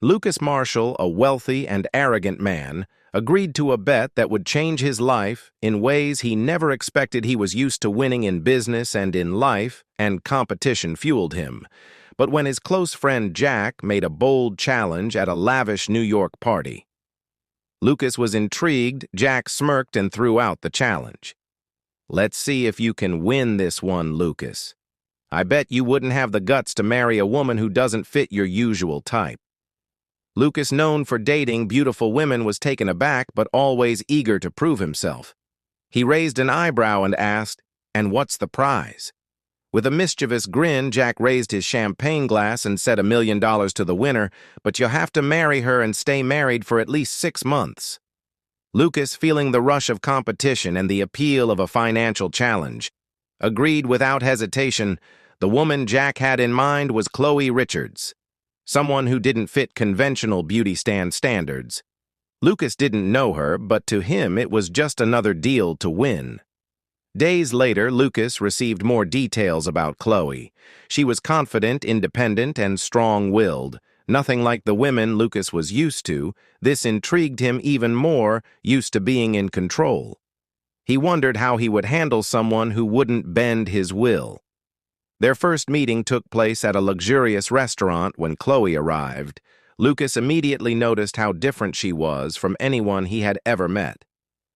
Lucas Marshall, a wealthy and arrogant man, agreed to a bet that would change his life in ways he never expected. He was used to winning in business and in life, and competition fueled him. But when his close friend Jack made a bold challenge at a lavish New York party, Lucas was intrigued. Jack smirked and threw out the challenge. "Let's see if you can win this one, Lucas. I bet you wouldn't have the guts to marry a woman who doesn't fit your usual type." Lucas, known for dating beautiful women, was taken aback but always eager to prove himself. He raised an eyebrow and asked, "And what's the prize?" With a mischievous grin, Jack raised his champagne glass and said $1,000,000 to the winner, "But you'll have to marry her and stay married for at least 6 months. Lucas, feeling the rush of competition and the appeal of a financial challenge, agreed without hesitation. The woman Jack had in mind was Khloe Richards, someone who didn't fit conventional beauty standards. Lucas didn't know her, but to him it was just another deal to win. Days later, Lucas received more details about Khloe. She was confident, independent, and strong-willed. Nothing like the women Lucas was used to. This intrigued him even more, used to being in control. He wondered how he would handle someone who wouldn't bend his will. Their first meeting took place at a luxurious restaurant. When Khloe arrived, Lucas immediately noticed how different she was from anyone he had ever met.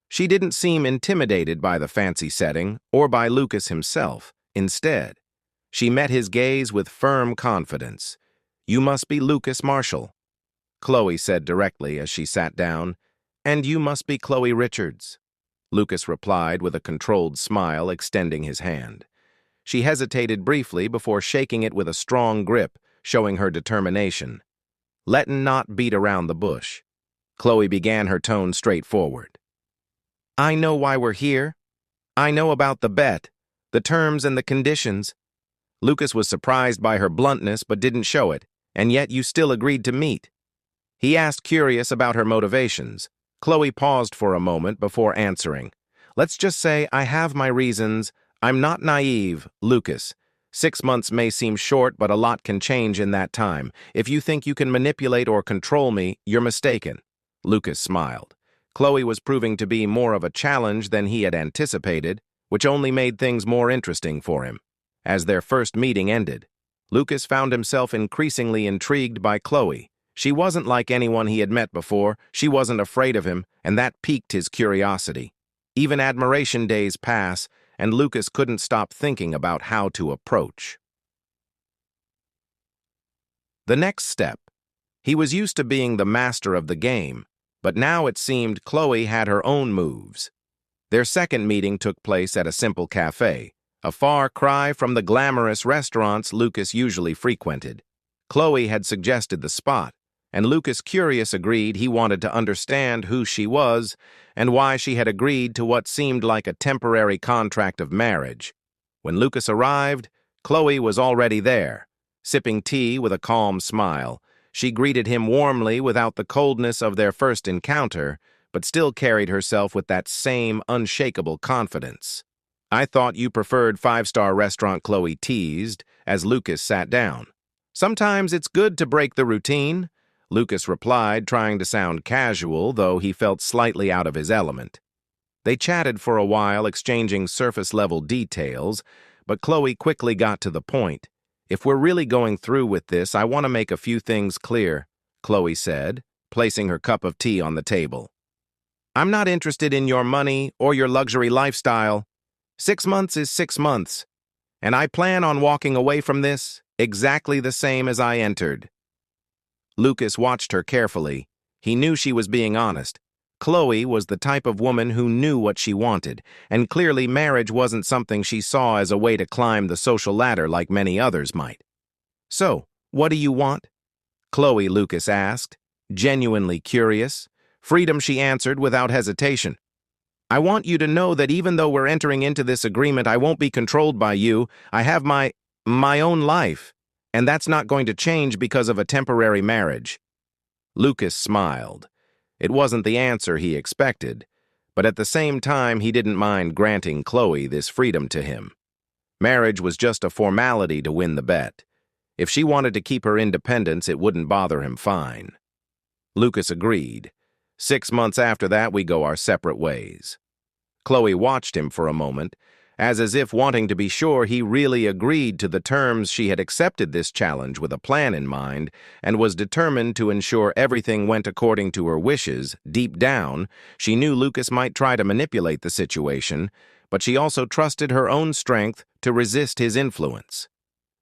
She didn't seem intimidated by the fancy setting or by Lucas himself. Instead, she met his gaze with firm confidence. "You must be Lucas Marshall," Khloe said directly as she sat down. "And you must be Khloe Richards," Lucas replied with a controlled smile, extending his hand. She hesitated briefly before shaking it with a strong grip, showing her determination. "Let'n not beat around the bush." Khloe began, her tone straightforward. "I know why we're here. I know about the bet, the terms and the conditions." Lucas was surprised by her bluntness but didn't show it. "And yet you still agreed to meet?" He asked, curious about her motivations. Khloe paused for a moment before answering. "Let's just say I have my reasons. I'm not naive, Lucas. 6 months may seem short, but a lot can change in that time. If you think you can manipulate or control me, you're mistaken." Lucas smiled. Khloe was proving to be more of a challenge than he had anticipated, which only made things more interesting for him. As their first meeting ended, Lucas found himself increasingly intrigued by Khloe. She wasn't like anyone he had met before. She wasn't afraid of him, and that piqued his curiosity. Even admiration days pass, and Lucas couldn't stop thinking about how to approach. The next step. He was used to being the master of the game, but now it seemed Khloe had her own moves. Their second meeting took place at a simple cafe, a far cry from the glamorous restaurants Lucas usually frequented. Khloe had suggested the spot, and Lucas, curious, agreed. He wanted to understand who she was and why she had agreed to what seemed like a temporary contract of marriage. When Lucas arrived, Khloe was already there, sipping tea with a calm smile. She greeted him warmly without the coldness of their first encounter, but still carried herself with that same unshakable confidence. "I thought you preferred five-star restaurant," Khloe teased as Lucas sat down. "Sometimes it's good to break the routine," Lucas replied, trying to sound casual, though he felt slightly out of his element. They chatted for a while, exchanging surface-level details, but Khloe quickly got to the point. "If we're really going through with this, I want to make a few things clear," Khloe said, placing her cup of tea on the table. "I'm not interested in your money or your luxury lifestyle. 6 months is 6 months, and I plan on walking away from this exactly the same as I entered." Lucas watched her carefully. He knew she was being honest. Khloe was the type of woman who knew what she wanted, and clearly marriage wasn't something she saw as a way to climb the social ladder like many others might. "So, what do you want?" Khloe, Lucas asked, genuinely curious. "Freedom," she answered without hesitation. "I want you to know that even though we're entering into this agreement, I won't be controlled by you. I have my own life, and that's not going to change because of a temporary marriage." Lucas smiled. It wasn't the answer he expected, but at the same time he didn't mind granting Khloe this freedom to him. Marriage was just a formality to win the bet. If she wanted to keep her independence, it wouldn't bother him fine. Lucas agreed. 6 months after that, we go our separate ways. Khloe watched him for a moment, as if wanting to be sure he really agreed to the terms. She had accepted this challenge with a plan in mind and was determined to ensure everything went according to her wishes. Deep down, she knew Lucas might try to manipulate the situation, but she also trusted her own strength to resist his influence.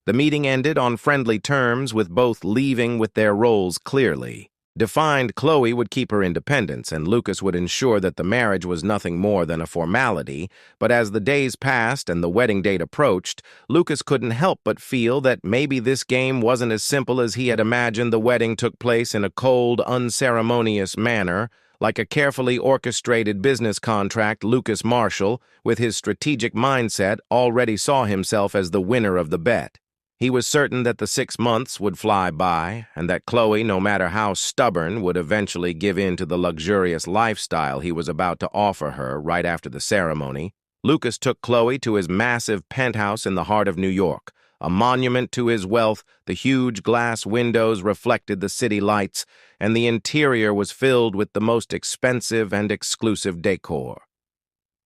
The meeting ended on friendly terms, with both leaving with their roles clearly defined. Khloe would keep her independence, and Lucas would ensure that the marriage was nothing more than a formality. But as the days passed and the wedding date approached, Lucas couldn't help but feel that maybe this game wasn't as simple as he had imagined. The wedding took place in a cold, unceremonious manner, like a carefully orchestrated business contract. Lucas Marshall, with his strategic mindset, already saw himself as the winner of the bet. He was certain that the 6 months would fly by, and that Khloe, no matter how stubborn, would eventually give in to the luxurious lifestyle he was about to offer her right after the ceremony. Lucas took Khloe to his massive penthouse in the heart of New York, a monument to his wealth. The huge glass windows reflected the city lights, and the interior was filled with the most expensive and exclusive decor.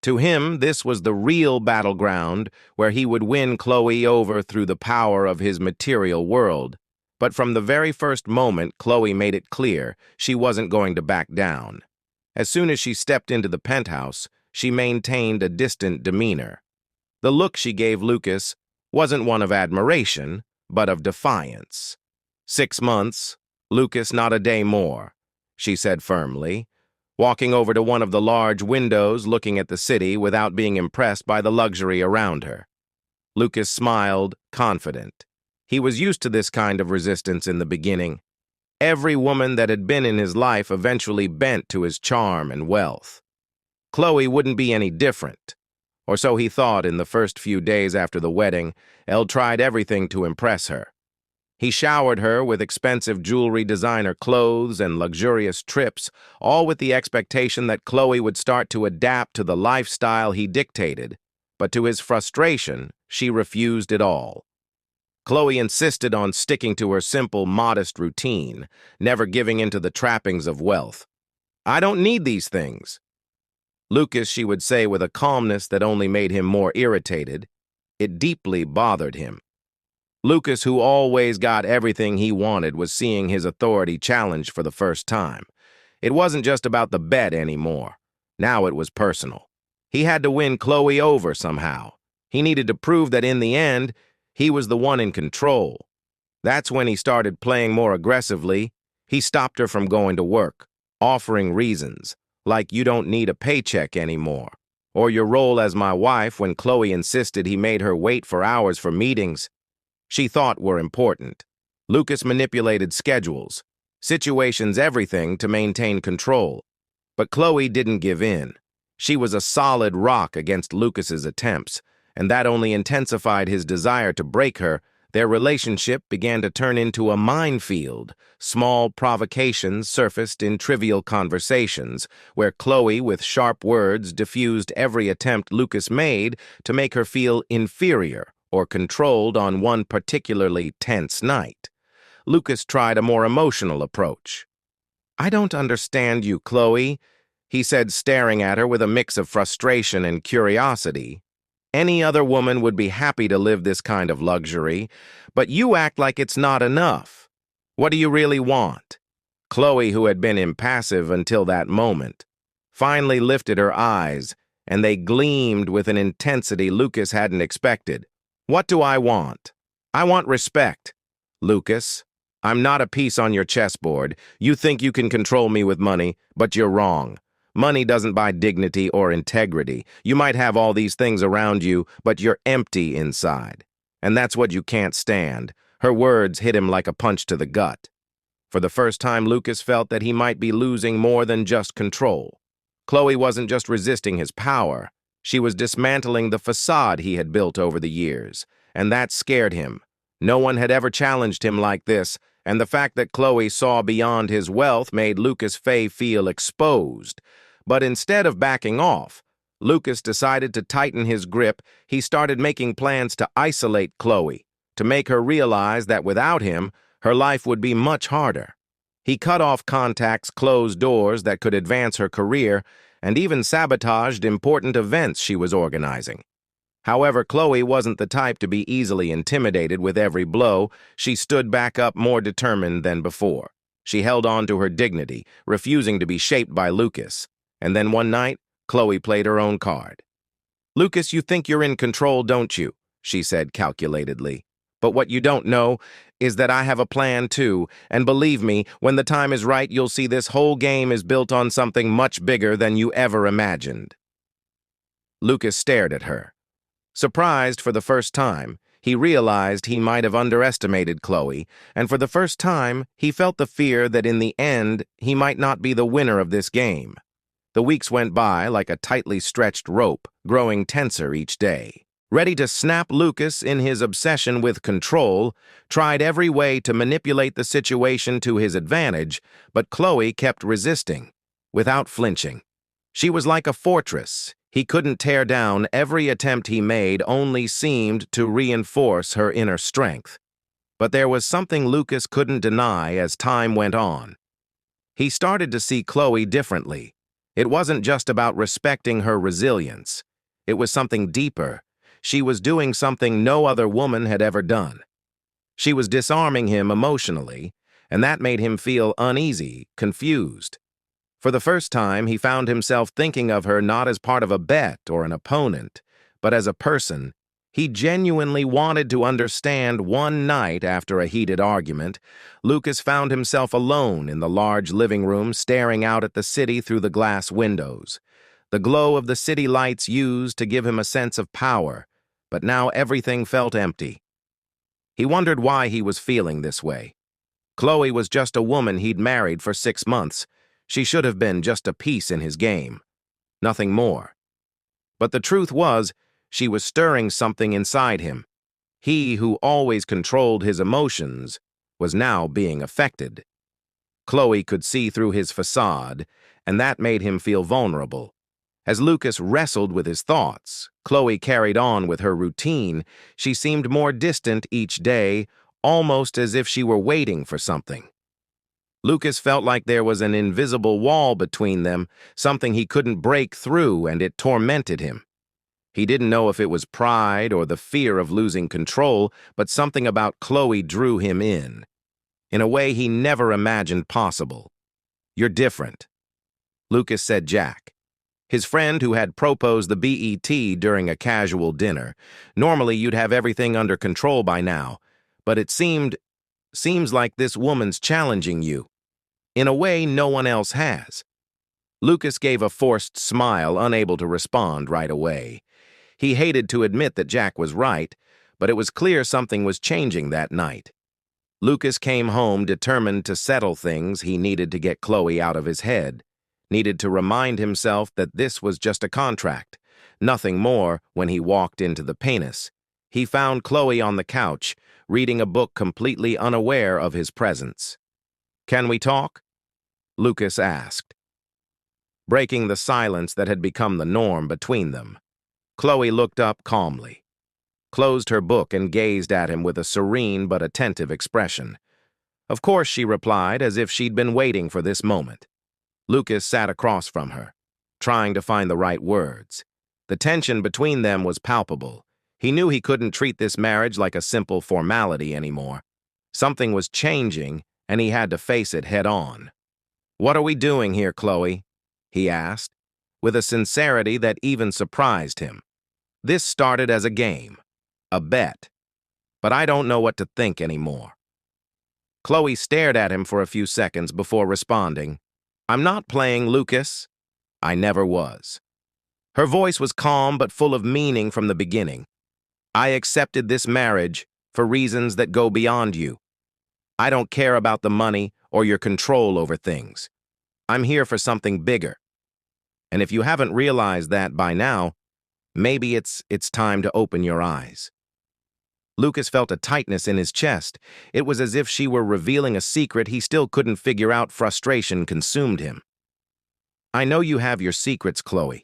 To him, this was the real battleground where he would win Khloe over through the power of his material world. But from the very first moment, Khloe made it clear she wasn't going to back down. As soon as she stepped into the penthouse, she maintained a distant demeanor. The look she gave Lucas wasn't one of admiration, but of defiance. 6 months, Lucas, not a day more, she said firmly, walking over to one of the large windows looking at the city without being impressed by the luxury around her. Lucas smiled, confident. He was used to this kind of resistance in the beginning. Every woman that had been in his life eventually bent to his charm and wealth. Khloe wouldn't be any different, or so he thought. In the first few days after the wedding, Elle tried everything to impress her. He showered her with expensive jewelry, designer clothes, and luxurious trips, all with the expectation that Khloe would start to adapt to the lifestyle he dictated. But to his frustration, she refused it all. Khloe insisted on sticking to her simple, modest routine, never giving in to the trappings of wealth. "I don't need these things." Lucas, she would say with a calmness that only made him more irritated. It deeply bothered him. Lucas, who always got everything he wanted, was seeing his authority challenged for the first time. It wasn't just about the bet anymore. Now it was personal. He had to win Khloe over somehow. He needed to prove that in the end, he was the one in control. That's when he started playing more aggressively. He stopped her from going to work, offering reasons, like "you don't need a paycheck anymore," or "your role as my wife." When Khloe insisted, he made her wait for hours for meetings she thought were important. Lucas manipulated schedules, situations, everything to maintain control. But Khloe didn't give in. She was a solid rock against Lucas's attempts, and that only intensified his desire to break her. Their relationship began to turn into a minefield. Small provocations surfaced in trivial conversations, where Khloe, with sharp words, diffused every attempt Lucas made to make her feel inferior or controlled. On one particularly tense night, Lucas tried a more emotional approach. "I don't understand you, Khloe," he said, staring at her with a mix of frustration and curiosity. "Any other woman would be happy to live this kind of luxury, but you act like it's not enough. What do you really want?" Khloe, who had been impassive until that moment, finally lifted her eyes, and they gleamed with an intensity Lucas hadn't expected. "What do I want? I want respect. Lucas, I'm not a piece on your chessboard. You think you can control me with money, but you're wrong. Money doesn't buy dignity or integrity. You might have all these things around you, but you're empty inside. And that's what you can't stand." Her words hit him like a punch to the gut. For the first time, Lucas felt that he might be losing more than just control. Khloe wasn't just resisting his power. She was dismantling the facade he had built over the years, and that scared him. No one had ever challenged him like this, and the fact that Khloe saw beyond his wealth made Lucas feel exposed. But instead of backing off, Lucas decided to tighten his grip. He started making plans to isolate Khloe, to make her realize that without him, her life would be much harder. He cut off contacts, closed doors that could advance her career, and even sabotaged important events she was organizing. However, Khloe wasn't the type to be easily intimidated with every blow. She stood back up more determined than before. She held on to her dignity, refusing to be shaped by Lucas. And then one night, Khloe played her own card. "Lucas, you think you're in control, don't you?" she said calculatedly. "But what you don't know is that I have a plan too, and believe me, when the time is right, you'll see this whole game is built on something much bigger than you ever imagined." Lucas stared at her. Surprised for the first time, he realized he might have underestimated Khloe, and for the first time, he felt the fear that in the end, he might not be the winner of this game. The weeks went by like a tightly stretched rope, growing tenser each day. Ready to snap, Lucas, in his obsession with control, tried every way to manipulate the situation to his advantage, but Khloe kept resisting, without flinching. She was like a fortress. He couldn't tear down. Every attempt he made only seemed to reinforce her inner strength. But there was something Lucas couldn't deny as time went on. He started to see Khloe differently. It wasn't just about respecting her resilience. It was something deeper. She was doing something no other woman had ever done. She was disarming him emotionally, and that made him feel uneasy, confused. For the first time, he found himself thinking of her not as part of a bet or an opponent, but as a person. He genuinely wanted to understand. One night after a heated argument, Lucas found himself alone in the large living room, staring out at the city through the glass windows. The glow of the city lights used to give him a sense of power, but now everything felt empty. He wondered why he was feeling this way. Khloe was just a woman he'd married for 6 months. She should have been just a piece in his game, nothing more. But the truth was, she was stirring something inside him. He, who always controlled his emotions, was now being affected. Khloe could see through his facade, and that made him feel vulnerable. As Lucas wrestled with his thoughts, Khloe carried on with her routine. She seemed more distant each day, almost as if she were waiting for something. Lucas felt like there was an invisible wall between them, something he couldn't break through, and it tormented him. He didn't know if it was pride or the fear of losing control, but something about Khloe drew him in a way he never imagined possible. "You're different," Lucas said Jack, his friend who had proposed the BET during a casual dinner. "Normally you'd have everything under control by now, but it seems like this woman's challenging you in a way no one else has." Lucas gave a forced smile, unable to respond right away. He hated to admit that Jack was right, but it was clear something was changing that night. Lucas came home determined to settle things. He needed to get Khloe out of his head, needed to remind himself that this was just a contract, nothing more. When he walked into the penis, he found Khloe on the couch, reading a book, completely unaware of his presence. "Can we talk?" Lucas asked, breaking the silence that had become the norm between them. Khloe looked up calmly, closed her book, and gazed at him with a serene but attentive expression. "Of course," she replied, as if she'd been waiting for this moment. Lucas sat across from her, trying to find the right words. The tension between them was palpable. He knew he couldn't treat this marriage like a simple formality anymore. Something was changing, and he had to face it head on. "What are we doing here, Khloe?" he asked, with a sincerity that even surprised him. "This started as a game, a bet, but I don't know what to think anymore." Khloe stared at him for a few seconds before responding, "I'm not playing, Lucas. I never was." Her voice was calm but full of meaning from the beginning. "I accepted this marriage for reasons that go beyond you. I don't care about the money or your control over things. I'm here for something bigger. And if you haven't realized that by now, maybe it's time to open your eyes." Lucas felt a tightness in his chest. It was as if she were revealing a secret he still couldn't figure out. Frustration consumed him. "I know you have your secrets, Khloe.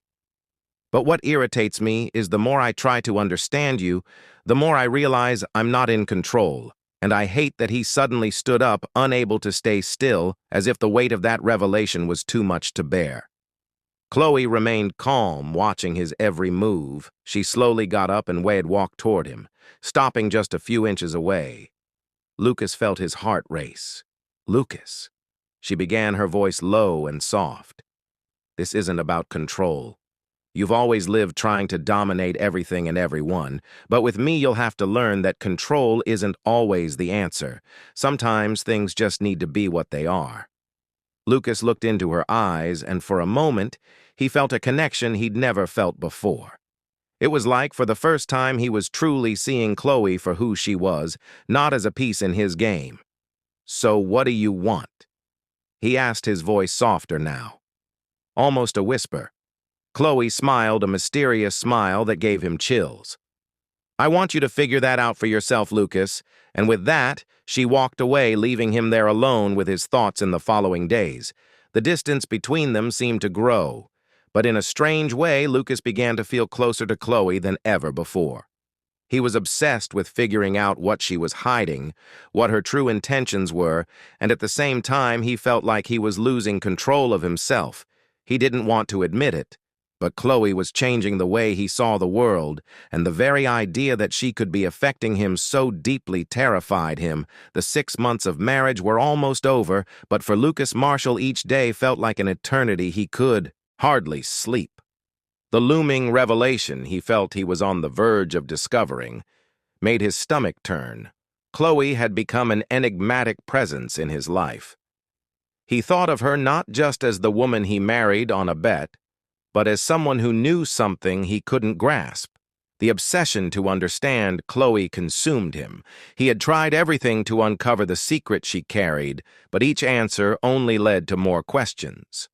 But what irritates me is the more I try to understand you, the more I realize I'm not in control, and I hate that he suddenly stood up, unable to stay still, as if the weight of that revelation was too much to bear. Khloe remained calm, watching his every move. She slowly got up and Wade walked toward him, stopping just a few inches away. Lucas felt his heart race. "Lucas." She began, her voice low and soft. "This isn't about control. You've always lived trying to dominate everything and everyone, but with me you'll have to learn that control isn't always the answer. Sometimes things just need to be what they are." Lucas looked into her eyes, and for a moment, he felt a connection he'd never felt before. It was like, for the first time, he was truly seeing Khloe for who she was, not as a piece in his game. "So what do you want?" he asked, his voice softer now, almost a whisper. Khloe smiled, a mysterious smile that gave him chills. "I want you to figure that out for yourself, Lucas." And with that, she walked away, leaving him there alone with his thoughts in the following days. The distance between them seemed to grow, but in a strange way, Lucas began to feel closer to Khloe than ever before. He was obsessed with figuring out what she was hiding, what her true intentions were, and at the same time, he felt like he was losing control of himself. He didn't want to admit it, but Khloe was changing the way he saw the world, and the very idea that she could be affecting him so deeply terrified him. The 6 months of marriage were almost over, but for Lucas Marshall each day felt like an eternity. He could hardly sleep. The looming revelation he felt he was on the verge of discovering made his stomach turn. Khloe had become an enigmatic presence in his life. He thought of her not just as the woman he married on a bet, but as someone who knew something he couldn't grasp. The obsession to understand Khloe consumed him. He had tried everything to uncover the secret she carried, but each answer only led to more questions.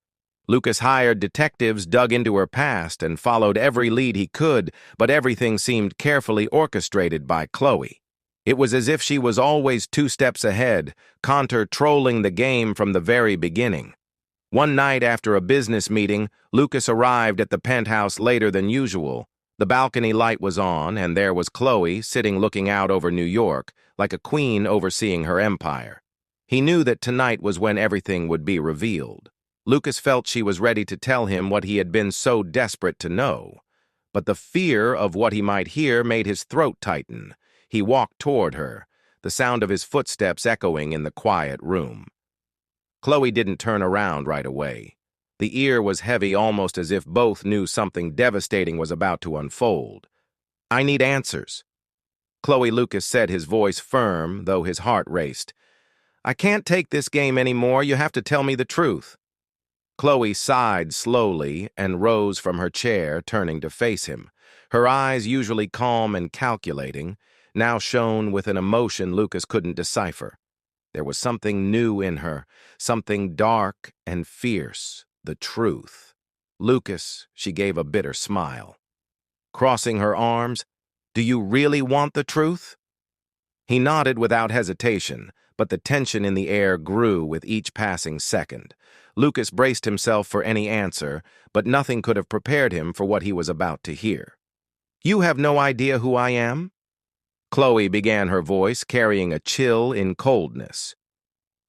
Lucas hired detectives, dug into her past, and followed every lead he could, but everything seemed carefully orchestrated by Khloe. It was as if she was always 2 steps ahead, controlling the game from the very beginning. One night after a business meeting, Lucas arrived at the penthouse later than usual. The balcony light was on, and there was Khloe sitting looking out over New York, like a queen overseeing her empire. He knew that tonight was when everything would be revealed. Lucas felt she was ready to tell him what he had been so desperate to know. But the fear of what he might hear made his throat tighten. He walked toward her, the sound of his footsteps echoing in the quiet room. Khloe didn't turn around right away. The ear was heavy, almost as if both knew something devastating was about to unfold. "I need answers," Khloe Lucas said, his voice firm, though his heart raced. "I can't take this game anymore. You have to tell me the truth." Khloe sighed slowly and rose from her chair, turning to face him. Her eyes, usually calm and calculating, now shone with an emotion Lucas couldn't decipher. There was something new in her, something dark and fierce, the truth. "Lucas," she gave a bitter smile. Crossing her arms, "Do you really want the truth?" He nodded without hesitation, but the tension in the air grew with each passing second. Lucas braced himself for any answer, but nothing could have prepared him for what he was about to hear. "You have no idea who I am?" Khloe began, her voice carrying a chill in coldness.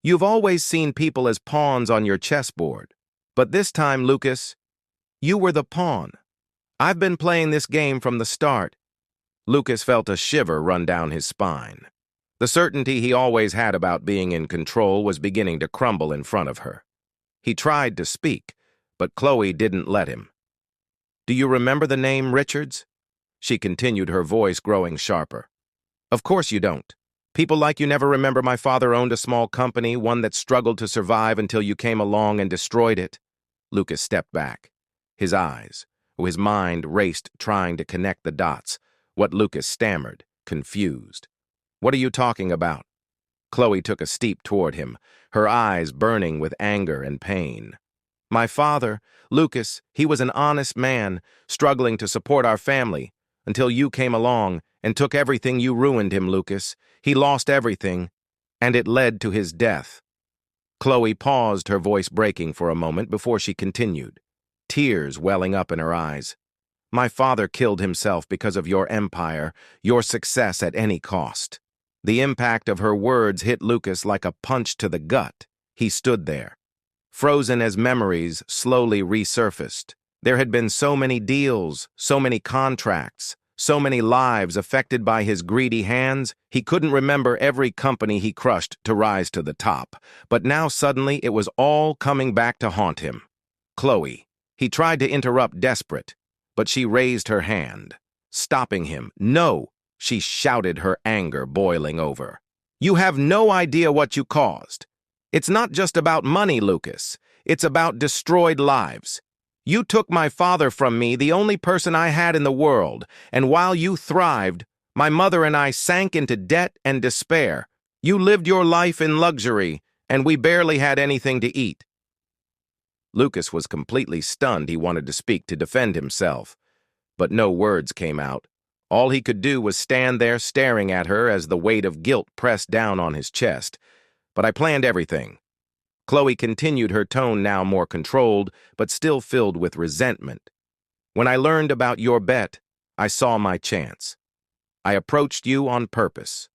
"You've always seen people as pawns on your chessboard, but this time, Lucas, you were the pawn. I've been playing this game from the start." Lucas felt a shiver run down his spine. The certainty he always had about being in control was beginning to crumble in front of her. He tried to speak, but Khloe didn't let him. "Do you remember the name Richards?" She continued, her voice growing sharper. "Of course you don't. People like you never remember my father owned a small company, one that struggled to survive until you came along and destroyed it." Lucas stepped back. His mind raced, trying to connect the dots. What Lucas stammered, confused. "What are you talking about?" Khloe took a step toward him, her eyes burning with anger and pain. "My father, Lucas, he was an honest man, struggling to support our family, until you came along and took everything. You ruined him, Lucas. He lost everything, and it led to his death." Khloe paused, her voice breaking for a moment before she continued, tears welling up in her eyes. My father killed himself because of your empire, your success at any cost. The impact of her words hit Lucas like a punch to the gut. He stood there, frozen as memories slowly resurfaced. There had been so many deals, so many contracts, so many lives affected by his greedy hands, he couldn't remember every company he crushed to rise to the top. But now suddenly it was all coming back to haunt him. Khloe. He tried to interrupt, desperate, but she raised her hand, stopping him. No, she shouted, her anger boiling over. You have no idea what you caused. It's not just about money, Lucas. It's about destroyed lives. You took my father from me, the only person I had in the world, and while you thrived, my mother and I sank into debt and despair. You lived your life in luxury, and we barely had anything to eat. Lucas was completely stunned. He wanted to speak to defend himself, but no words came out. All he could do was stand there staring at her as the weight of guilt pressed down on his chest. But I planned everything. Khloe continued, her tone now more controlled, but still filled with resentment. When I learned about your bet, I saw my chance. I approached you on purpose.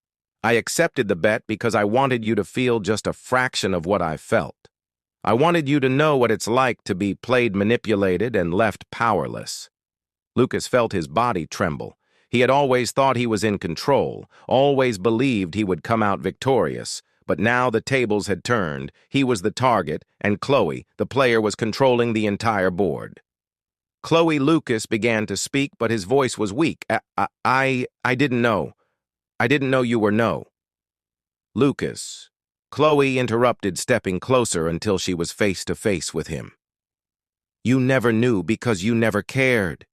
I accepted the bet because I wanted you to feel just a fraction of what I felt. I wanted you to know what it's like to be played, manipulated, and left powerless. Lucas felt his body tremble. He had always thought he was in control, always believed he would come out victorious. But now the tables had turned. He was the target, and Khloe, the player, was controlling the entire board. Khloe. Lucas began to speak, but his voice was weak. I didn't know. I didn't know you were no. Lucas. Khloe interrupted, stepping closer until she was face to face with him. You never knew because you never cared.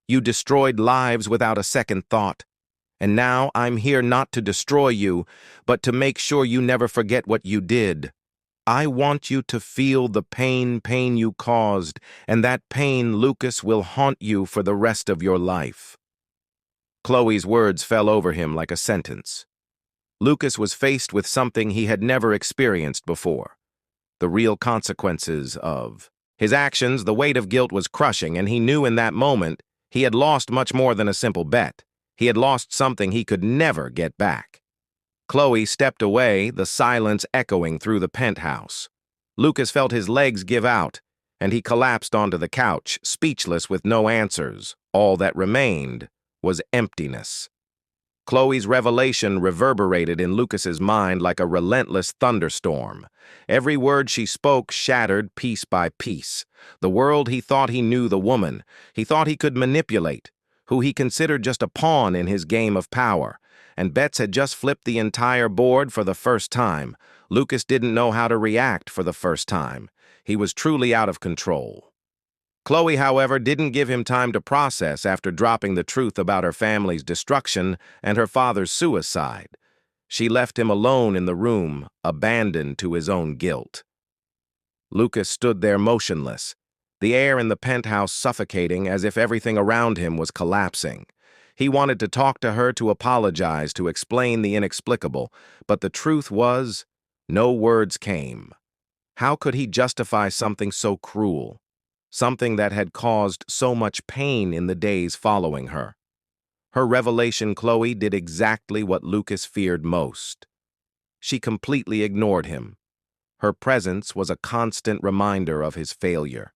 You destroyed lives without a second thought. And now I'm here not to destroy you, but to make sure you never forget what you did. I want you to feel the pain you caused, and that pain, Lucas, will haunt you for the rest of your life. Khloe's words fell over him like a sentence. Lucas was faced with something he had never experienced before. The real consequences of his actions. The weight of guilt was crushing, and he knew in that moment he had lost much more than a simple bet. He had lost something he could never get back. Khloe stepped away, the silence echoing through the penthouse. Lucas felt his legs give out, and he collapsed onto the couch, speechless with no answers. All that remained was emptiness. Khloe's revelation reverberated in Lucas's mind like a relentless thunderstorm. Every word she spoke shattered piece by piece. The world he thought he knew, the woman he thought he could manipulate, who he considered just a pawn in his game of power, and bets had just flipped the entire board for the first time. Lucas didn't know how to react for the first time. He was truly out of control. Khloe, however, didn't give him time to process after dropping the truth about her family's destruction and her father's suicide. She left him alone in the room, abandoned to his own guilt. Lucas stood there motionless, the air in the penthouse suffocating as if everything around him was collapsing. He wanted to talk to her, to apologize, to explain the inexplicable, but the truth was, no words came. How could he justify something so cruel? Something that had caused so much pain in the days following her. Her revelation, Khloe, did exactly what Lucas feared most. She completely ignored him. Her presence was a constant reminder of his failure.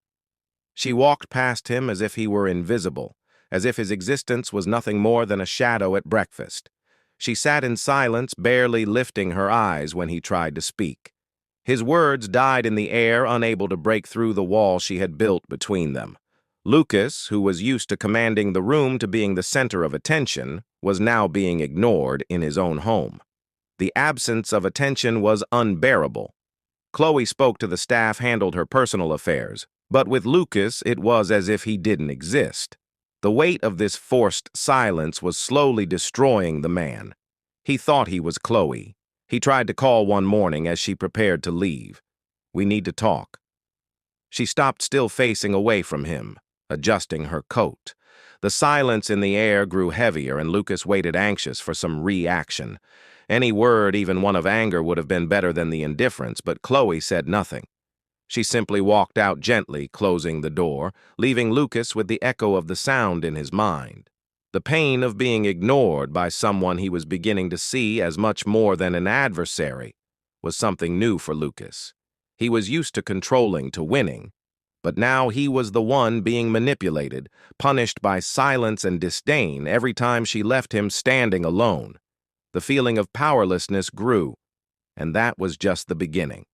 She walked past him as if he were invisible, as if his existence was nothing more than a shadow at breakfast. She sat in silence, barely lifting her eyes when he tried to speak. His words died in the air, unable to break through the wall she had built between them. Lucas, who was used to commanding the room, to being the center of attention, was now being ignored in his own home. The absence of attention was unbearable. Khloe spoke to the staff, handled her personal affairs, but with Lucas it was as if he didn't exist. The weight of this forced silence was slowly destroying the man. He thought he was Khloe. He tried to call one morning as she prepared to leave. We need to talk. She stopped, still facing away from him, adjusting her coat. The silence in the air grew heavier, and Lucas waited, anxious for some reaction. Any word, even one of anger, would have been better than the indifference, but Khloe said nothing. She simply walked out gently, closing the door, leaving Lucas with the echo of the sound in his mind. The pain of being ignored by someone he was beginning to see as much more than an adversary was something new for Lucas. He was used to controlling, to winning, but now he was the one being manipulated, punished by silence and disdain every time she left him standing alone. The feeling of powerlessness grew, and that was just the beginning.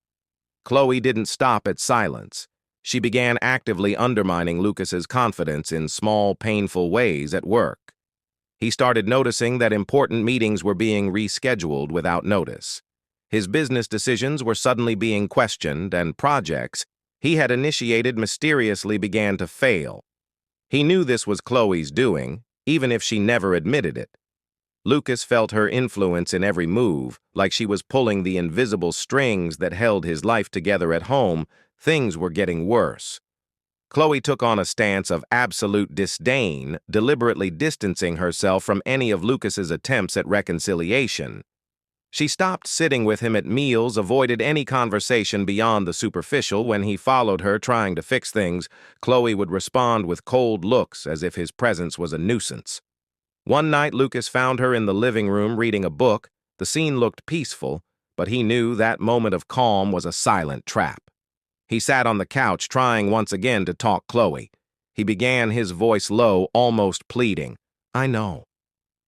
Khloe didn't stop at silence. She began actively undermining Lucas's confidence in small, painful ways at work. He started noticing that important meetings were being rescheduled without notice. His business decisions were suddenly being questioned, and projects he had initiated mysteriously began to fail. He knew this was Khloe's doing, even if she never admitted it. Lucas felt her influence in every move, like she was pulling the invisible strings that held his life together at home. Things were getting worse. Khloe took on a stance of absolute disdain, deliberately distancing herself from any of Lucas's attempts at reconciliation. She stopped sitting with him at meals, avoided any conversation beyond the superficial. When he followed her trying to fix things, Khloe would respond with cold looks as if his presence was a nuisance. One night, Lucas found her in the living room reading a book. The scene looked peaceful, but he knew that moment of calm was a silent trap. He sat on the couch, trying once again to talk Khloe. He began, his voice low, almost pleading. "I know.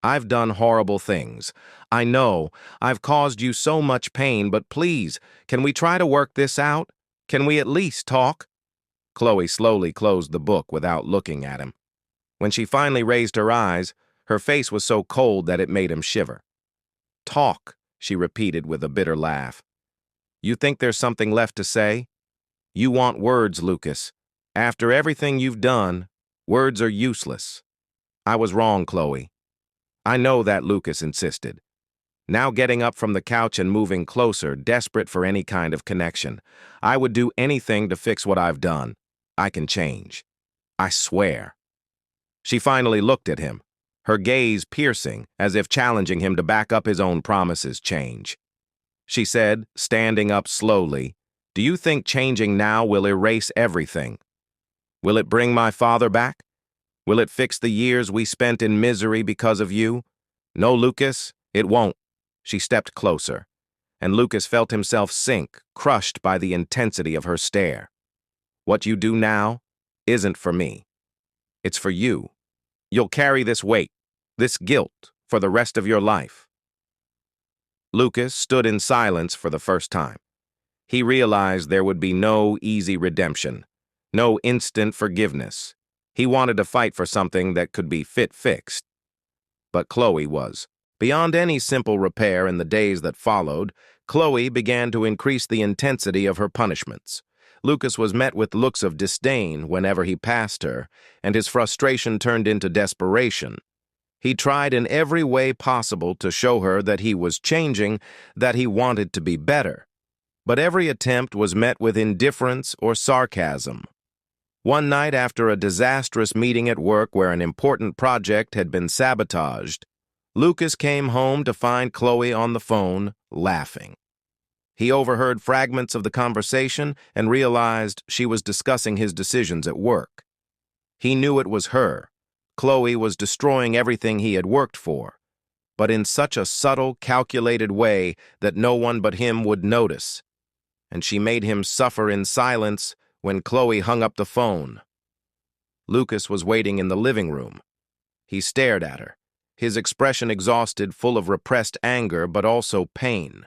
I've done horrible things. I know. I've caused you so much pain, but please, can we try to work this out? Can we at least talk?" Khloe slowly closed the book without looking at him. When she finally raised her eyes, her face was so cold that it made him shiver. "Talk," she repeated with a bitter laugh. "You think there's something left to say? You want words, Lucas. After everything you've done, words are useless." "I was wrong, Khloe." "I know that," Lucas insisted, now getting up from the couch and moving closer, desperate for any kind of connection. "I would do anything to fix what I've done. I can change. I swear." She finally looked at him, her gaze piercing, as if challenging him to back up his own promises. "Change." She said, standing up slowly. "Do you think changing now will erase everything? Will it bring my father back? Will it fix the years we spent in misery because of you? No, Lucas, it won't." She stepped closer, and Lucas felt himself sink, crushed by the intensity of her stare. "What you do now isn't for me. It's for you. You'll carry this weight, this guilt, for the rest of your life." Lucas stood in silence for the first time. He realized there would be no easy redemption, no instant forgiveness. He wanted to fight for something that could be fixed. But Khloe was. Beyond any simple repair. In the days that followed, Khloe began to increase the intensity of her punishments. Lucas was met with looks of disdain whenever he passed her, and his frustration turned into desperation. He tried in every way possible to show her that he was changing, that he wanted to be better. But every attempt was met with indifference or sarcasm. One night, after a disastrous meeting at work where an important project had been sabotaged, Lucas came home to find Khloe on the phone, laughing. He overheard fragments of the conversation and realized she was discussing his decisions at work. He knew it was her. Khloe was destroying everything he had worked for, but in such a subtle, calculated way that no one but him would notice. And she made him suffer in silence when Khloe hung up the phone. Lucas was waiting in the living room. He stared at her, his expression exhausted, full of repressed anger but also pain.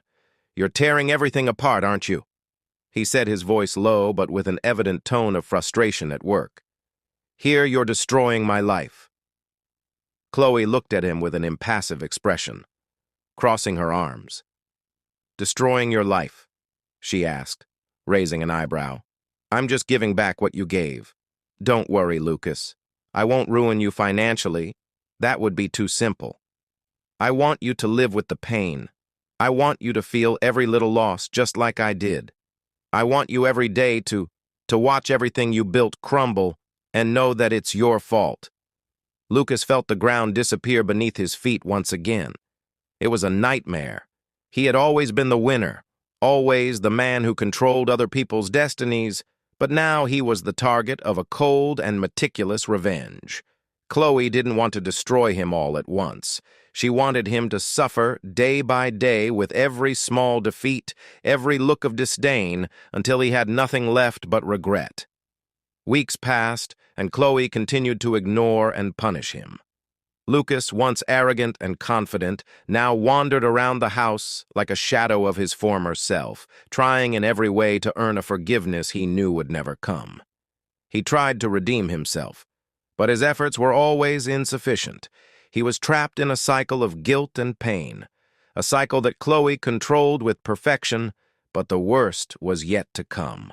"You're tearing everything apart, aren't you?" he said, his voice low but with an evident tone of frustration at work. "Here you're destroying my life." Khloe looked at him with an impassive expression, crossing her arms. "Destroying your life?" she asked, raising an eyebrow. "I'm just giving back what you gave. Don't worry, Lucas. I won't ruin you financially. That would be too simple. I want you to live with the pain. I want you to feel every little loss just like I did. I want you every day to watch everything you built crumble and know that it's your fault." Lucas felt the ground disappear beneath his feet once again. It was a nightmare. He had always been the winner, always the man who controlled other people's destinies, but now he was the target of a cold and meticulous revenge. Khloe didn't want to destroy him all at once. She wanted him to suffer day by day with every small defeat, every look of disdain, until he had nothing left but regret. Weeks passed, and Khloe continued to ignore and punish him. Lucas, once arrogant and confident, now wandered around the house like a shadow of his former self, trying in every way to earn a forgiveness he knew would never come. He tried to redeem himself, but his efforts were always insufficient. He was trapped in a cycle of guilt and pain, a cycle that Khloe controlled with perfection, but the worst was yet to come.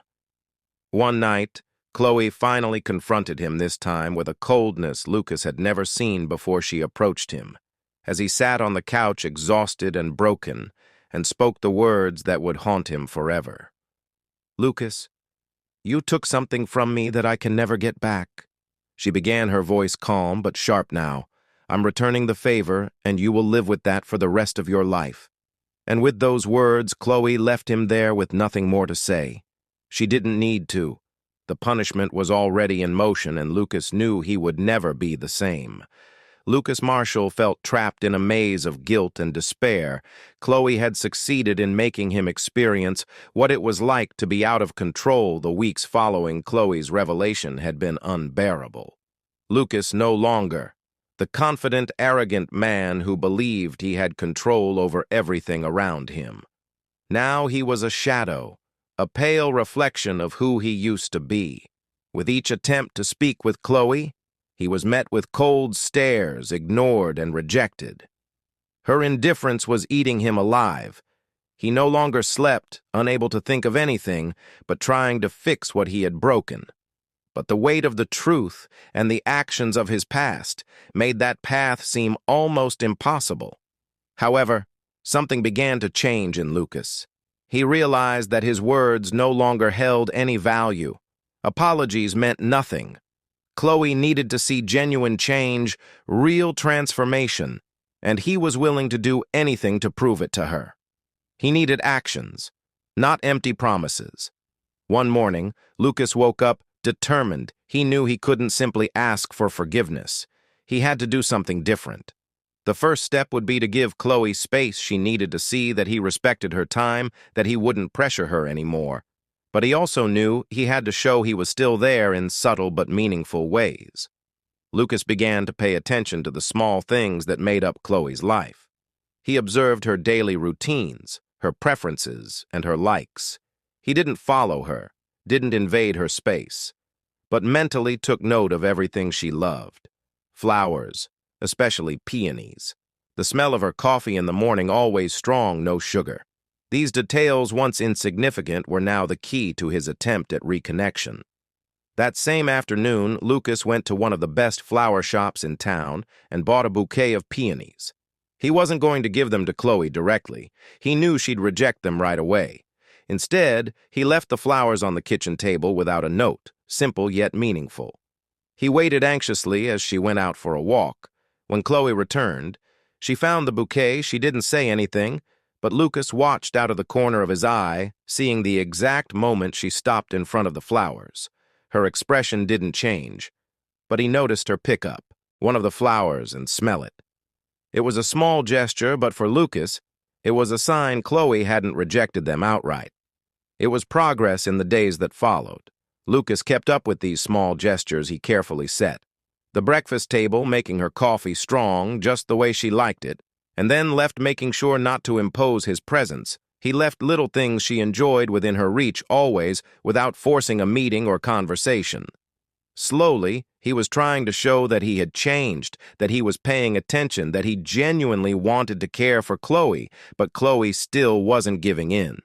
One night, Khloe finally confronted him, this time with a coldness Lucas had never seen before she approached him, as he sat on the couch exhausted and broken, and spoke the words that would haunt him forever. "Lucas, you took something from me that I can never get back." She began, her voice calm but sharp now. "I'm returning the favor, and you will live with that for the rest of your life." And with those words, Khloe left him there with nothing more to say. She didn't need to. The punishment was already in motion, and Lucas knew he would never be the same. Lucas Marshall felt trapped in a maze of guilt and despair. Khloe had succeeded in making him experience what it was like to be out of control. The weeks following Khloe's revelation had been unbearable. Lucas no longer the confident, arrogant man who believed he had control over everything around him. Now he was a shadow, a pale reflection of who he used to be. With each attempt to speak with Khloe, he was met with cold stares, ignored and rejected. Her indifference was eating him alive. He no longer slept, unable to think of anything, but trying to fix what he had broken. But the weight of the truth and the actions of his past made that path seem almost impossible. However, something began to change in Lucas. He realized that his words no longer held any value. Apologies meant nothing. Khloe needed to see genuine change, real transformation, and he was willing to do anything to prove it to her. He needed actions, not empty promises. One morning, Lucas woke up determined. He knew he couldn't simply ask for forgiveness. He had to do something different. The first step would be to give Khloe space she needed to see that he respected her time, that he wouldn't pressure her anymore. But he also knew he had to show he was still there in subtle but meaningful ways. Lucas began to pay attention to the small things that made up Khloe's life. He observed her daily routines, her preferences, and her likes. He didn't follow her, didn't invade her space, but mentally took note of everything she loved. Flowers, especially peonies. The smell of her coffee in the morning, always strong, no sugar. These details, once insignificant, were now the key to his attempt at reconnection. That same afternoon, Lucas went to one of the best flower shops in town and bought a bouquet of peonies. He wasn't going to give them to Khloe directly. He knew she'd reject them right away. Instead, he left the flowers on the kitchen table without a note, simple yet meaningful. He waited anxiously as she went out for a walk. When Khloe returned, she found the bouquet. She didn't say anything, but Lucas watched out of the corner of his eye, seeing the exact moment she stopped in front of the flowers. Her expression didn't change, but he noticed her pick up one of the flowers and smell it. It was a small gesture, but for Lucas, it was a sign Khloe hadn't rejected them outright. It was progress in the days that followed. Lucas kept up with these small gestures he carefully set. The breakfast table, making her coffee strong just the way she liked it, and then left making sure not to impose his presence. He left little things she enjoyed within her reach always, without forcing a meeting or conversation. Slowly, he was trying to show that he had changed, that he was paying attention, that he genuinely wanted to care for Khloe, but Khloe still wasn't giving in.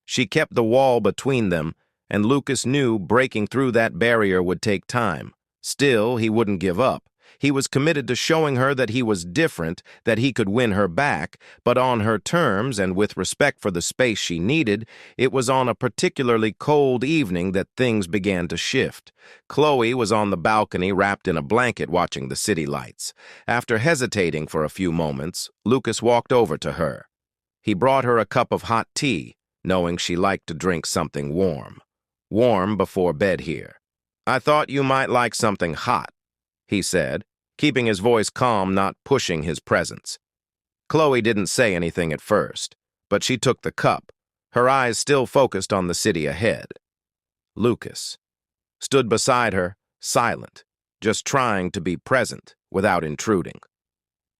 She kept the wall between them, and Lucas knew breaking through that barrier would take time. Still, he wouldn't give up. He was committed to showing her that he was different, that he could win her back, but on her terms and with respect for the space she needed. It was on a particularly cold evening that things began to shift. Khloe was on the balcony wrapped in a blanket watching the city lights. After hesitating for a few moments, Lucas walked over to her. He brought her a cup of hot tea, knowing she liked to drink something warm. Warm before bed here. "I thought you might like something hot," he said, keeping his voice calm, not pushing his presence. Khloe didn't say anything at first, but she took the cup, her eyes still focused on the city ahead. Lucas stood beside her, silent, just trying to be present without intruding.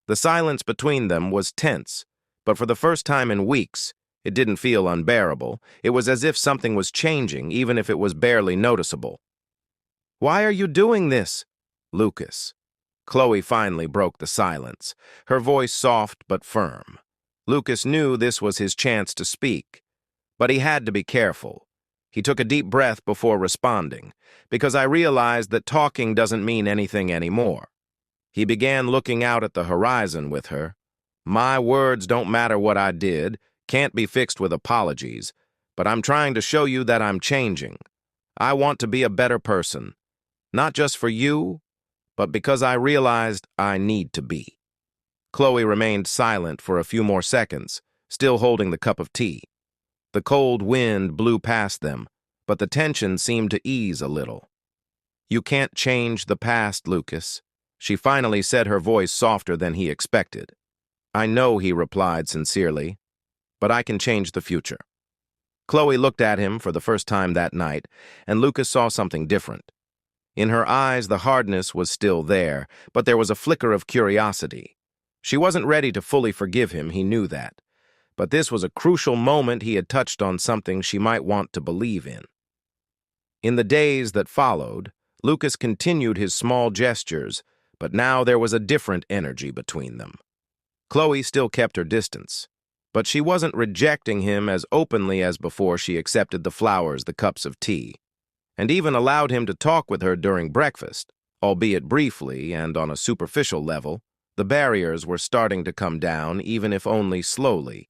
The silence between them was tense, but for the first time in weeks, it didn't feel unbearable. It was as if something was changing, even if it was barely noticeable. "Why are you doing this, Lucas?" Khloe finally broke the silence, her voice soft but firm. Lucas knew this was his chance to speak, but he had to be careful. He took a deep breath before responding, "Because I realized that talking doesn't mean anything anymore." He began looking out at the horizon with her. "My words don't matter what I did, can't be fixed with apologies, but I'm trying to show you that I'm changing. I want to be a better person, not just for you, but because I realized I need to be." Khloe remained silent for a few more seconds, still holding the cup of tea. The cold wind blew past them, but the tension seemed to ease a little. "You can't change the past, Lucas," she finally said, her voice softer than he expected. "I know," he replied sincerely, "but I can change the future." Khloe looked at him for the first time that night, and Lucas saw something different. In her eyes, the hardness was still there, but there was a flicker of curiosity. She wasn't ready to fully forgive him, he knew that. But this was a crucial moment. He had touched on something she might want to believe in. In the days that followed, Lucas continued his small gestures, but now there was a different energy between them. Khloe still kept her distance, but she wasn't rejecting him as openly as before. She accepted the flowers, the cups of tea, and even allowed him to talk with her during breakfast, albeit briefly and on a superficial level. The barriers were starting to come down, even if only slowly.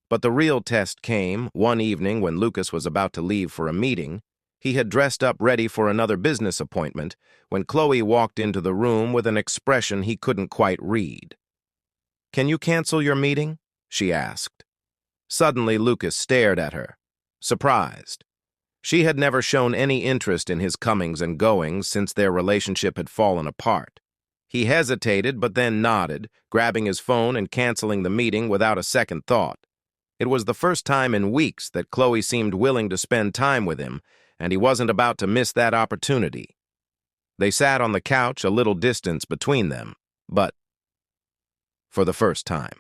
But the real test came one evening when Lucas was about to leave for a meeting. He had dressed up ready for another business appointment when Khloe walked into the room with an expression he couldn't quite read. "Can you cancel your meeting?" she asked. Suddenly, Lucas stared at her, surprised. She had never shown any interest in his comings and goings since their relationship had fallen apart. He hesitated but then nodded, grabbing his phone and canceling the meeting without a second thought. It was the first time in weeks that Khloe seemed willing to spend time with him, and he wasn't about to miss that opportunity. They sat on the couch, a little distance between them, but for the first time.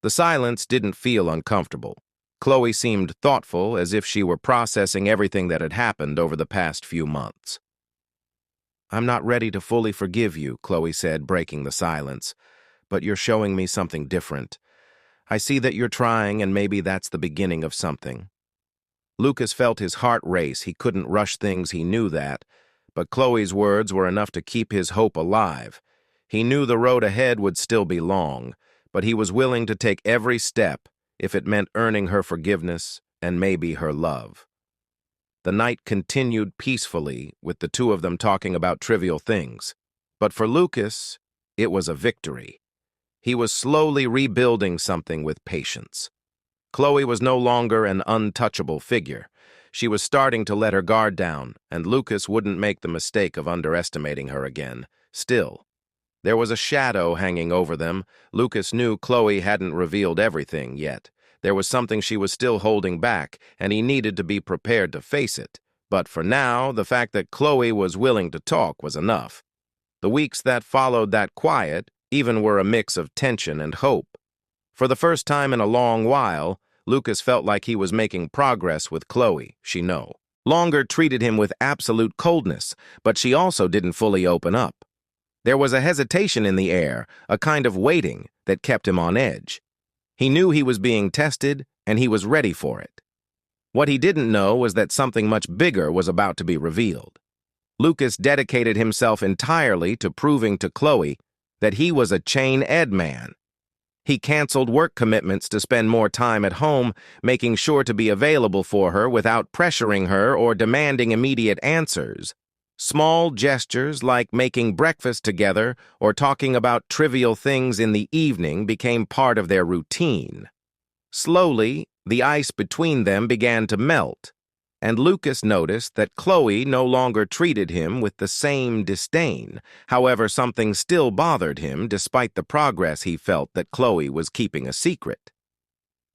The silence didn't feel uncomfortable. Khloe seemed thoughtful, as if she were processing everything that had happened over the past few months. "I'm not ready to fully forgive you," Khloe said, breaking the silence, "but you're showing me something different. I see that you're trying, and maybe that's the beginning of something." Lucas felt his heart race. He couldn't rush things, he knew that, but Khloe's words were enough to keep his hope alive. He knew the road ahead would still be long, but he was willing to take every step if it meant earning her forgiveness and maybe her love. The night continued peacefully, with the two of them talking about trivial things. But for Lucas, it was a victory. He was slowly rebuilding something with patience. Khloe was no longer an untouchable figure. She was starting to let her guard down, and Lucas wouldn't make the mistake of underestimating her again. Still, there was a shadow hanging over them. Lucas knew Khloe hadn't revealed everything yet. There was something she was still holding back, and he needed to be prepared to face it. But for now, the fact that Khloe was willing to talk was enough. The weeks that followed that quiet even were a mix of tension and hope. For the first time in a long while, Lucas felt like he was making progress with Khloe. She no longer treated him with absolute coldness, but she also didn't fully open up. There was a hesitation in the air, a kind of waiting that kept him on edge. He knew he was being tested, and he was ready for it. What he didn't know was that something much bigger was about to be revealed. Lucas dedicated himself entirely to proving to Khloe that he was a chain ed man. He canceled work commitments to spend more time at home, making sure to be available for her without pressuring her or demanding immediate answers. Small gestures like making breakfast together or talking about trivial things in the evening became part of their routine. Slowly, The ice between them began to melt, and Lucas noticed that Khloe no longer treated him with the same disdain. However, something still bothered him despite the progress he felt that Khloe was keeping a secret.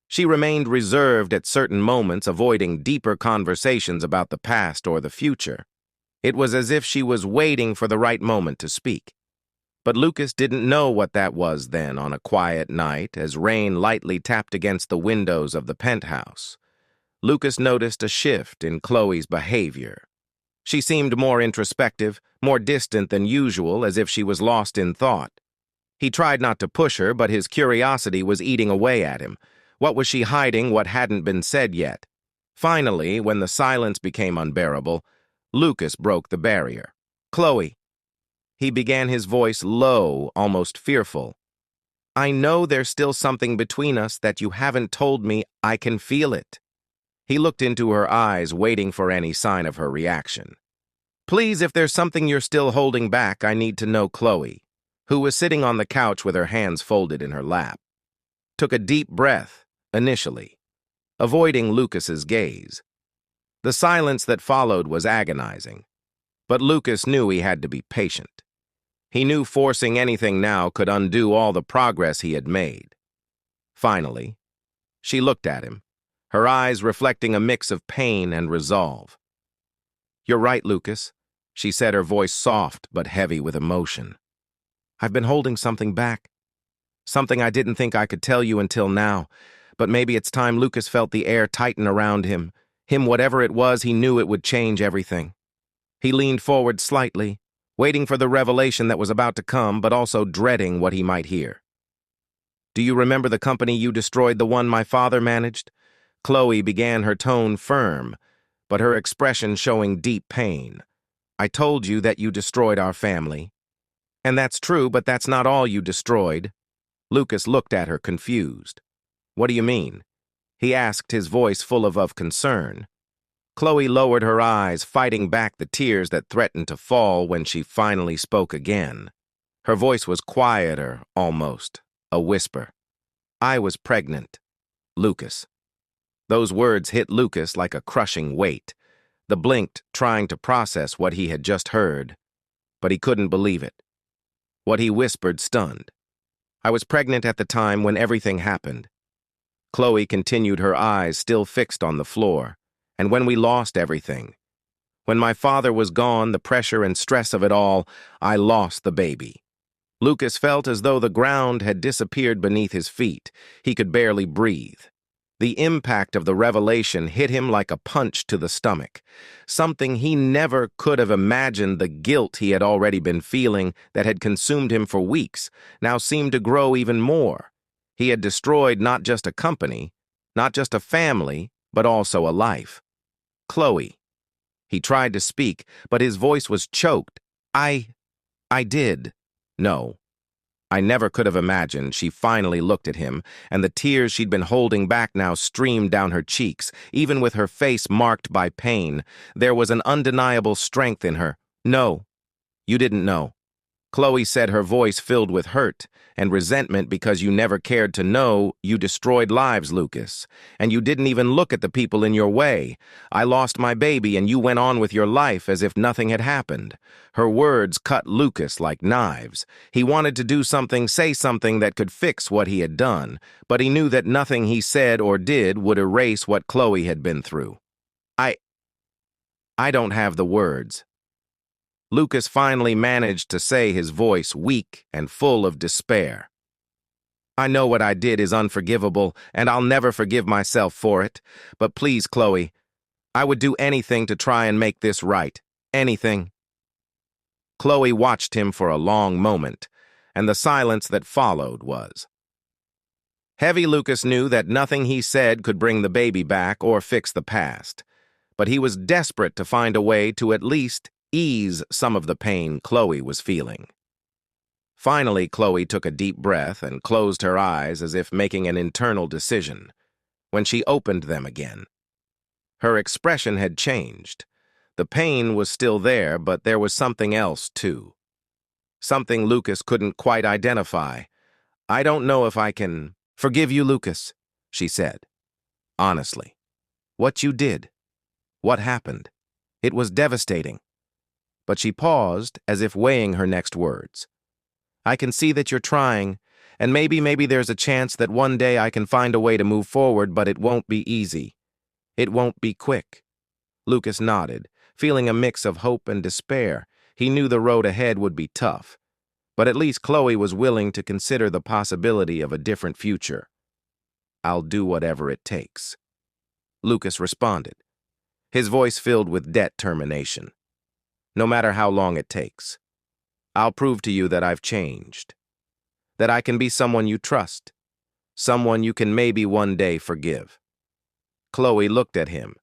She remained reserved at certain moments, avoiding deeper conversations about the past or the future. It was as if she was waiting for the right moment to speak. But Lucas didn't know what that was then on a quiet night as rain lightly tapped against the windows of the penthouse. Lucas noticed a shift in Khloe's behavior. She seemed more introspective, more distant than usual, as if she was lost in thought. He tried not to push her, but his curiosity was eating away at him. What was she hiding what hadn't been said yet? Finally, when the silence became unbearable, Lucas broke the barrier. "Khloe." He began, his voice low, almost fearful. "I know there's still something between us that you haven't told me. I can feel it." He looked into her eyes, waiting for any sign of her reaction. "Please, if there's something you're still holding back, I need to know." Khloe, who was sitting on the couch with her hands folded in her lap, took a deep breath, initially, avoiding Lucas's gaze. The silence that followed was agonizing, but Lucas knew he had to be patient. He knew forcing anything now could undo all the progress he had made. Finally, she looked at him, her eyes reflecting a mix of pain and resolve. "You're right, Lucas," she said, her voice soft but heavy with emotion. "I've been holding something back. Something I didn't think I could tell you until now. But maybe it's time." Lucas felt the air tighten around him. Whatever it was, he knew it would change everything. He leaned forward slightly, waiting for the revelation that was about to come, but also dreading what he might hear. "Do you remember the company you destroyed, the one my father managed?" Khloe began, her tone firm, but her expression showing deep pain. "I told you that you destroyed our family." "And that's true, but that's not all you destroyed." Lucas looked at her, confused. "What do you mean?" he asked, his voice full of concern. Khloe lowered her eyes, fighting back the tears that threatened to fall when she finally spoke again. Her voice was quieter, almost, a whisper. "I was pregnant, Lucas." Those words hit Lucas like a crushing weight. The blinked, trying to process what he had just heard, but he couldn't believe it. What he whispered stunned. "I was pregnant at the time when everything happened." Khloe continued, her eyes still fixed on the floor. "And when we lost everything. When my father was gone, the pressure and stress of it all, I lost the baby." Lucas felt as though the ground had disappeared beneath his feet. He could barely breathe. The impact of the revelation hit him like a punch to the stomach. Something he never could have imagined. The guilt he had already been feeling, that had consumed him for weeks, now seemed to grow even more. He had destroyed not just a company, not just a family, but also a life. "Khloe." He tried to speak, but his voice was choked. I did. No. I never could have imagined." She finally looked at him, and the tears she'd been holding back now streamed down her cheeks, even with her face marked by pain. There was an undeniable strength in her. "No, you didn't know," Khloe said, her voice filled with hurt and resentment. "Because you never cared to know. You destroyed lives, Lucas, and you didn't even look at the people in your way. I lost my baby, and you went on with your life as if nothing had happened." Her words cut Lucas like knives. He wanted to do something, say something that could fix what he had done, but he knew that nothing he said or did would erase what Khloe had been through. I don't have the words." Lucas finally managed to say, his voice weak and full of despair. "I know what I did is unforgivable, and I'll never forgive myself for it. But please, Khloe, I would do anything to try and make this right. Anything." Khloe watched him for a long moment, and the silence that followed was heavy. Lucas knew that nothing he said could bring the baby back or fix the past, but he was desperate to find a way to at least ease some of the pain Khloe was feeling. Finally, Khloe took a deep breath and closed her eyes as if making an internal decision. When she opened them again, her expression had changed. The pain was still there, but there was something else, too. Something Lucas couldn't quite identify. "I don't know if I can forgive you, Lucas," she said. honestly. What you did. What happened. It was devastating. But she paused, as if weighing her next words. I can see that you're trying, and maybe there's a chance that one day I can find a way to move forward, but it won't be easy. It won't be quick. Lucas nodded, feeling a mix of hope and despair. He knew the road ahead would be tough, but at least Khloe was willing to consider the possibility of a different future. I'll do whatever it takes. Lucas responded, his voice filled with determination. No matter how long it takes. I'll prove to you that I've changed. That I can be someone you trust. Someone you can maybe one day forgive. Khloe looked at him,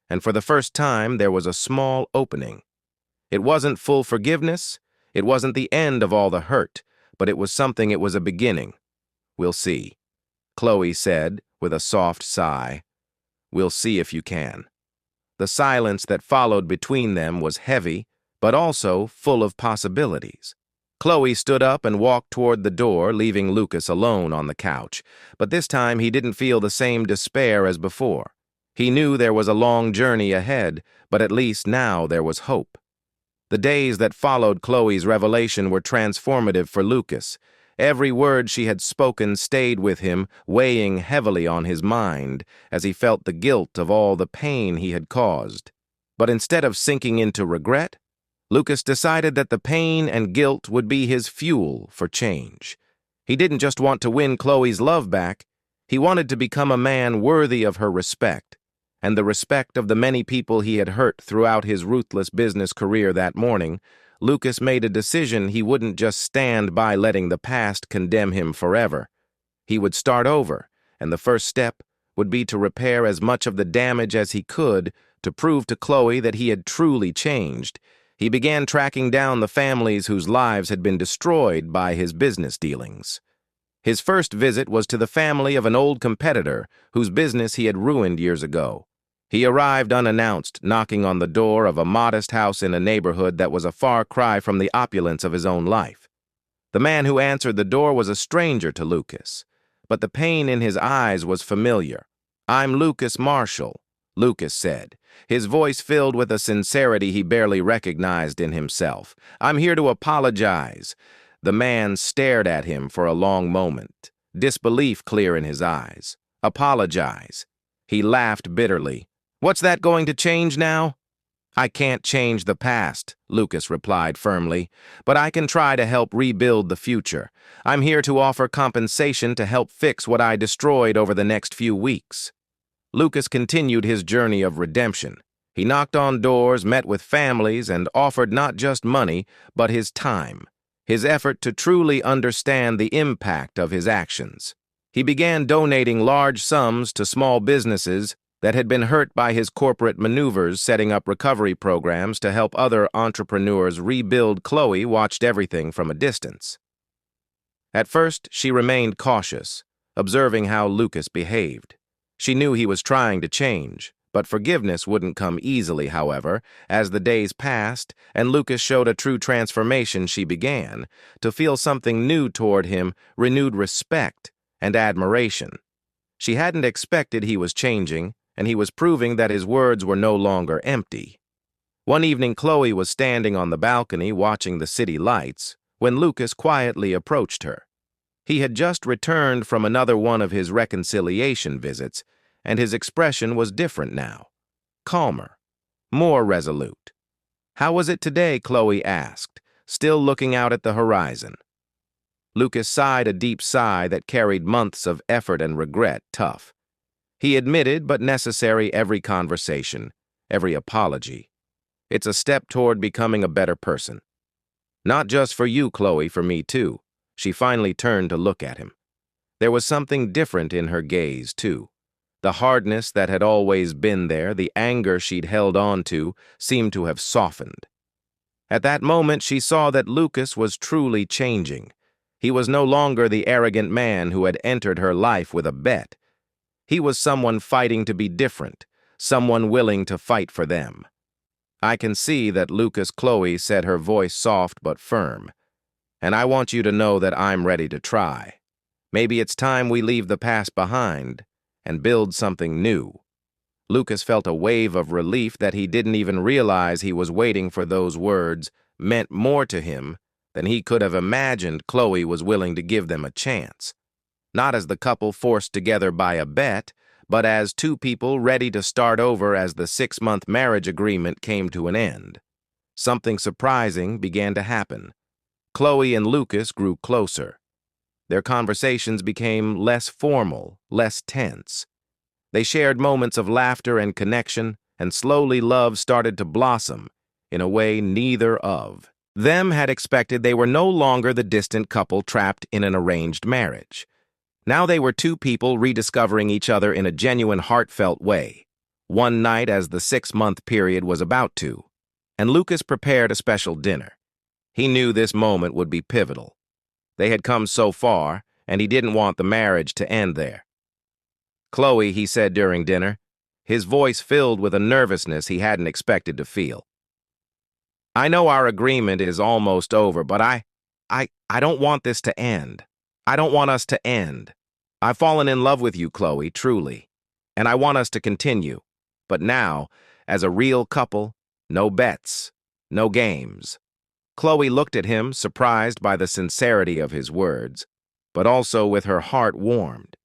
and for the first time there was a small opening. It wasn't full forgiveness, it wasn't the end of all the hurt, but it was a beginning. We'll see, Khloe said with a soft sigh. We'll see if you can. The silence that followed between them was heavy, but also full of possibilities. Khloe stood up and walked toward the door, leaving Lucas alone on the couch, but this time he didn't feel the same despair as before. He knew there was a long journey ahead, but at least now there was hope. The days that followed Khloe's revelation were transformative for Lucas. Every word she had spoken stayed with him, weighing heavily on his mind as he felt the guilt of all the pain he had caused. But instead of sinking into regret, Lucas decided that the pain and guilt would be his fuel for change. He didn't just want to win Khloe's love back, he wanted to become a man worthy of her respect, and the respect of the many people he had hurt throughout his ruthless business career that morning. Lucas made a decision he wouldn't just stand by letting the past condemn him forever. He would start over, and the first step would be to repair as much of the damage as he could to prove to Khloe that he had truly changed. He began tracking down the families whose lives had been destroyed by his business dealings. His first visit was to the family of an old competitor whose business he had ruined years ago. He arrived unannounced, knocking on the door of a modest house in a neighborhood that was a far cry from the opulence of his own life. The man who answered the door was a stranger to Lucas, but the pain in his eyes was familiar. "I'm Lucas Marshall," Lucas said, his voice filled with a sincerity he barely recognized in himself. "I'm here to apologize." The man stared at him for a long moment, disbelief clear in his eyes. "Apologize." He laughed bitterly. "What's that going to change now?" "I can't change the past," Lucas replied firmly, "but I can try to help rebuild the future. I'm here to offer compensation to help fix what I destroyed over the next few weeks." Lucas continued his journey of redemption. He knocked on doors, met with families, and offered not just money, but his time, his effort to truly understand the impact of his actions. He began donating large sums to small businesses that had been hurt by his corporate maneuvers, setting up recovery programs to help other entrepreneurs rebuild. Khloe watched everything from a distance. At first, she remained cautious, observing how Lucas behaved. She knew he was trying to change, but forgiveness wouldn't come easily, however. As the days passed and Lucas showed a true transformation, she began to feel something new toward him, renewed respect and admiration. She hadn't expected he was changing, and he was proving that his words were no longer empty. One evening, Khloe was standing on the balcony watching the city lights when Lucas quietly approached her. He had just returned from another one of his reconciliation visits, and his expression was different now. Calmer, more resolute. "How was it today?" Khloe asked, still looking out at the horizon. Lucas sighed a deep sigh that carried months of effort and regret. Tough. He admitted, but necessary, every conversation, every apology. It's a step toward becoming a better person. Not just for you, Khloe, for me too. She finally turned to look at him. There was something different in her gaze, too. The hardness that had always been there, the anger she'd held on to, seemed to have softened. At that moment, she saw that Lucas was truly changing. He was no longer the arrogant man who had entered her life with a bet. He was someone fighting to be different, someone willing to fight for them. "I can see that, Lucas," Khloe said, her voice soft but firm. "And I want you to know that I'm ready to try. Maybe it's time we leave the past behind and build something new. Lucas felt a wave of relief that he didn't even realize he was waiting for. Those words meant more to him than he could have imagined. Khloe was willing to give them a chance. Not as the couple forced together by a bet, but as two people ready to start over as the 6-month marriage agreement came to an end. Something surprising began to happen. Khloe and Lucas grew closer. Their conversations became less formal, less tense. They shared moments of laughter and connection, and slowly love started to blossom in a way neither of them had expected. They were no longer the distant couple trapped in an arranged marriage. Now they were two people rediscovering each other in a genuine, heartfelt way. One night, as the 6-month period was about to, and Lucas prepared a special dinner. He knew this moment would be pivotal. They had come so far, and he didn't want the marriage to end there. "Khloe," he said during dinner, his voice filled with a nervousness he hadn't expected to feel. "I know our agreement is almost over, but I don't want this to end. I don't want us to end. I've fallen in love with you, Khloe, truly, and I want us to continue. But now, as a real couple, no bets, no games." Khloe looked at him, surprised by the sincerity of his words, but also with her heart warmed.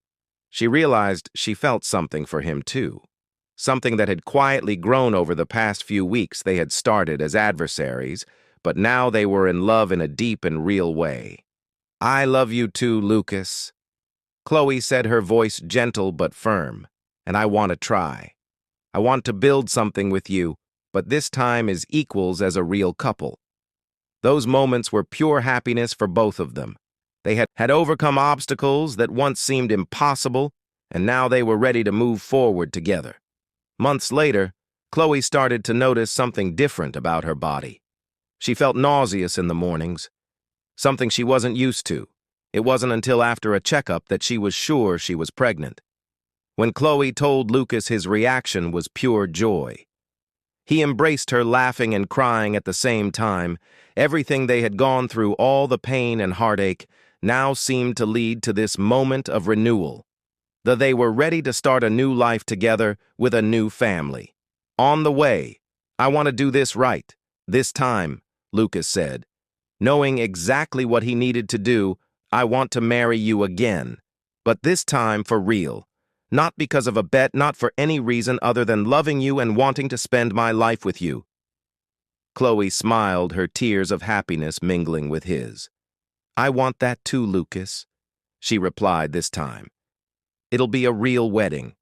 She realized she felt something for him too, something that had quietly grown over the past few weeks. They had started as adversaries, but now they were in love in a deep and real way. "I love you too, Lucas," Khloe said, her voice gentle but firm. "And I want to try. I want to build something with you, but this time as equals, as a real couple." Those moments were pure happiness for both of them. They had overcome obstacles that once seemed impossible, and now they were ready to move forward together. Months later, Khloe started to notice something different about her body. She felt nauseous in the mornings, something she wasn't used to. It wasn't until after a checkup that she was sure she was pregnant. When Khloe told Lucas, his reaction was pure joy. He embraced her, laughing and crying at the same time. Everything they had gone through, all the pain and heartache, now seemed to lead to this moment of renewal. That they were ready to start a new life together with a new family. "On the way, I want to do this right, this time," Lucas said. Knowing exactly what he needed to do, "I want to marry you again, but this time for real. Not because of a bet, not for any reason other than loving you and wanting to spend my life with you." Khloe smiled, her tears of happiness mingling with his. "I want that too, Lucas," she replied this time. "It'll be a real wedding,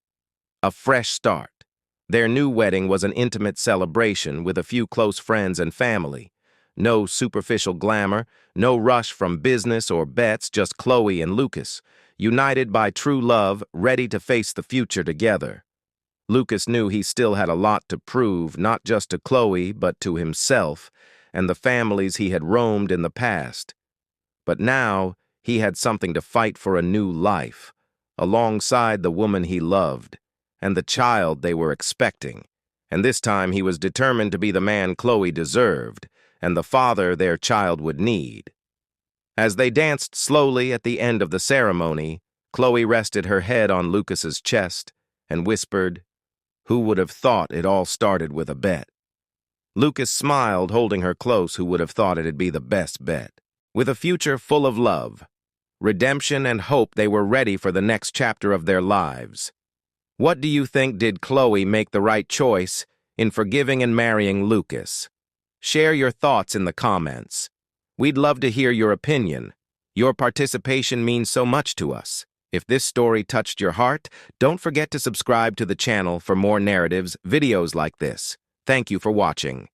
a fresh start." Their new wedding was an intimate celebration with a few close friends and family. No superficial glamour, no rush from business or bets, just Khloe and Lucas, united by true love, ready to face the future together. Lucas knew he still had a lot to prove, not just to Khloe, but to himself and the families he had roamed in the past. But now he had something to fight for, a new life, alongside the woman he loved and the child they were expecting. And this time he was determined to be the man Khloe deserved and the father their child would need. As they danced slowly at the end of the ceremony, Khloe rested her head on Lucas's chest and whispered, "Who would have thought it all started with a bet?" Lucas smiled, holding her close. Who would have thought it'd be the best bet? With a future full of love, redemption, and hope, they were ready for the next chapter of their lives. What do you think? Did Khloe make the right choice in forgiving and marrying Lucas? Share your thoughts in the comments. We'd love to hear your opinion. Your participation means so much to us. If this story touched your heart, don't forget to subscribe to the channel for more narratives, videos like this. Thank you for watching.